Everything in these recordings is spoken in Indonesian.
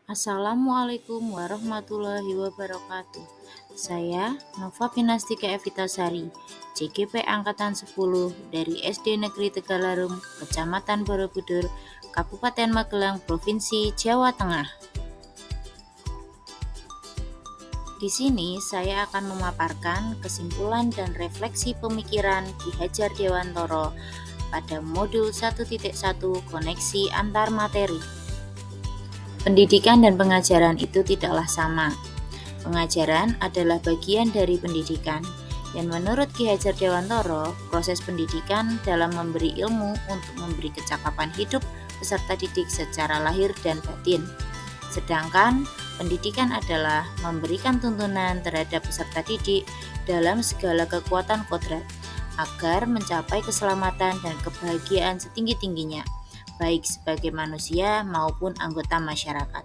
Assalamualaikum warahmatullahi wabarakatuh. Saya Nova Pinastika Evitasari, CGP Angkatan 10 dari SD Negeri Tegalarum, Kecamatan Borobudur, Kabupaten Magelang, Provinsi Jawa Tengah. Di sini saya akan memaparkan kesimpulan dan refleksi pemikiran Ki Hajar Dewantoro pada modul 1.1 koneksi antar materi. Pendidikan dan pengajaran itu tidaklah sama. Pengajaran adalah bagian dari pendidikan, dan menurut Ki Hajar Dewantoro, proses pendidikan dalam memberi ilmu untuk memberi kecakapan hidup peserta didik secara lahir dan batin. Sedangkan pendidikan adalah memberikan tuntunan terhadap peserta didik dalam segala kekuatan kodrat agar mencapai keselamatan dan kebahagiaan setinggi-tingginya, baik sebagai manusia maupun anggota masyarakat.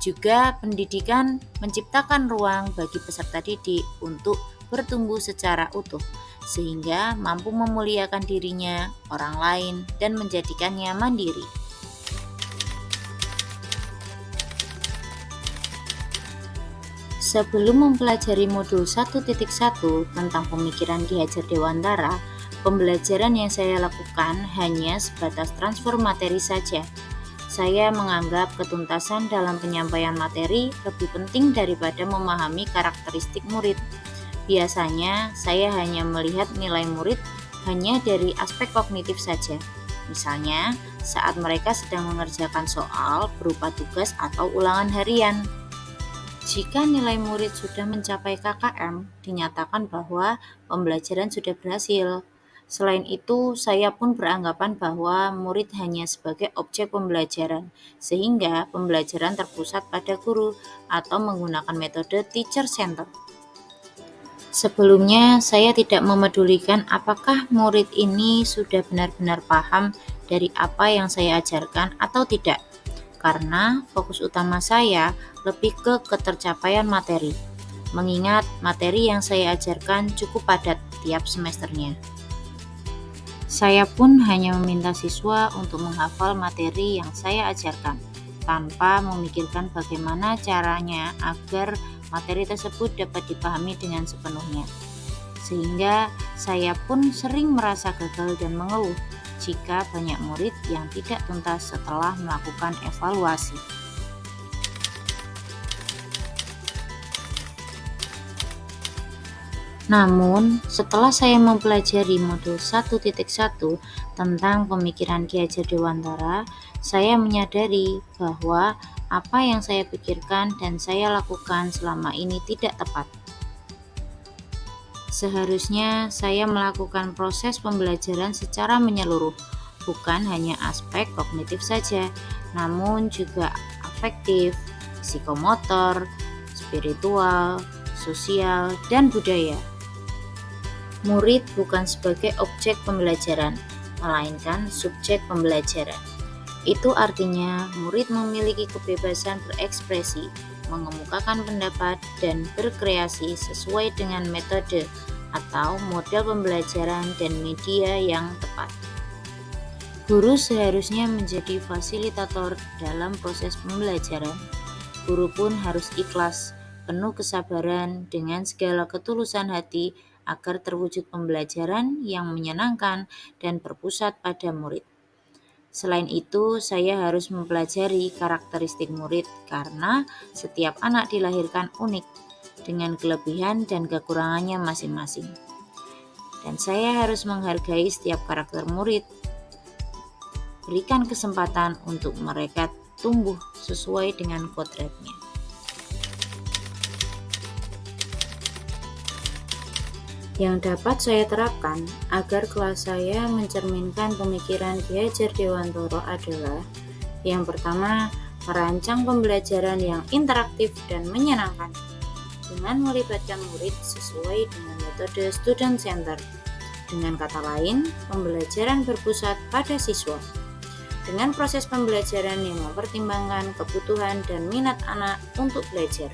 Juga pendidikan menciptakan ruang bagi peserta didik untuk bertumbuh secara utuh, sehingga mampu memuliakan dirinya, orang lain, dan menjadikannya mandiri. Sebelum mempelajari modul 1.1 tentang pemikiran Ki Hajar Dewantara, pembelajaran yang saya lakukan hanya sebatas transfer materi saja. Saya menganggap ketuntasan dalam penyampaian materi lebih penting daripada memahami karakteristik murid. Biasanya, saya hanya melihat nilai murid hanya dari aspek kognitif saja. Misalnya, saat mereka sedang mengerjakan soal berupa tugas atau ulangan harian. Jika nilai murid sudah mencapai KKM, dinyatakan bahwa pembelajaran sudah berhasil. Selain itu, saya pun beranggapan bahwa murid hanya sebagai objek pembelajaran, sehingga pembelajaran terpusat pada guru atau menggunakan metode teacher center. Sebelumnya, saya tidak memedulikan apakah murid ini sudah benar-benar paham dari apa yang saya ajarkan atau tidak, karena fokus utama saya lebih ke ketercapaian materi, mengingat materi yang saya ajarkan cukup padat tiap semesternya. Saya pun hanya meminta siswa untuk menghafal materi yang saya ajarkan, tanpa memikirkan bagaimana caranya agar materi tersebut dapat dipahami dengan sepenuhnya. Sehingga saya pun sering merasa gagal dan mengeluh jika banyak murid yang tidak tuntas setelah melakukan evaluasi. Namun, setelah saya mempelajari modul 1.1 tentang pemikiran Ki Hajar Dewantara, saya menyadari bahwa apa yang saya pikirkan dan saya lakukan selama ini tidak tepat. Seharusnya saya melakukan proses pembelajaran secara menyeluruh, bukan hanya aspek kognitif saja, namun juga afektif, psikomotor, spiritual, sosial, dan budaya. Murid bukan sebagai objek pembelajaran, melainkan subjek pembelajaran. Itu artinya murid memiliki kebebasan berekspresi, mengemukakan pendapat, dan berkreasi sesuai dengan metode atau model pembelajaran dan media yang tepat. Guru seharusnya menjadi fasilitator dalam proses pembelajaran. Guru pun harus ikhlas, penuh kesabaran, dengan segala ketulusan hati agar terwujud pembelajaran yang menyenangkan dan berpusat pada murid. Selain itu, saya harus mempelajari karakteristik murid karena setiap anak dilahirkan unik dengan kelebihan dan kekurangannya masing-masing. Dan saya harus menghargai setiap karakter murid, berikan kesempatan untuk mereka tumbuh sesuai dengan kodratnya. Yang dapat saya terapkan agar kelas saya mencerminkan pemikiran Ki Hajar Dewantoro adalah: yang pertama, merancang pembelajaran yang interaktif dan menyenangkan dengan melibatkan murid sesuai dengan metode student center. Dengan kata lain, pembelajaran berpusat pada siswa dengan proses pembelajaran yang mempertimbangkan kebutuhan dan minat anak untuk belajar.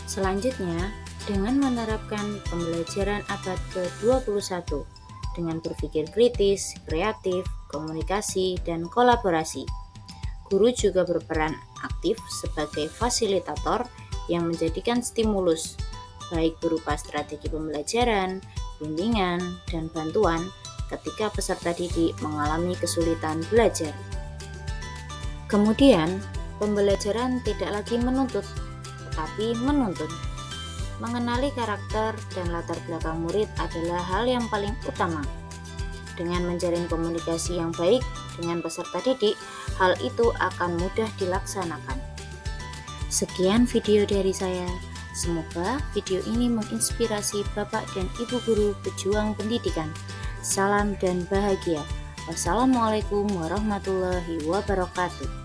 Selanjutnya, dengan menerapkan pembelajaran abad ke-21 dengan berpikir kritis, kreatif, komunikasi, dan kolaborasi. Guru juga berperan aktif sebagai fasilitator yang menjadikan stimulus, baik berupa strategi pembelajaran, bimbingan, dan bantuan ketika peserta didik mengalami kesulitan belajar. Kemudian, pembelajaran tidak lagi menuntut, tetapi menuntun. Mengenali karakter dan latar belakang murid adalah hal yang paling utama. Dengan menjalin komunikasi yang baik dengan peserta didik, hal itu akan mudah dilaksanakan. Sekian video dari saya. Semoga video ini menginspirasi Bapak dan Ibu guru pejuang pendidikan. Salam dan bahagia. Wassalamualaikum warahmatullahi wabarakatuh.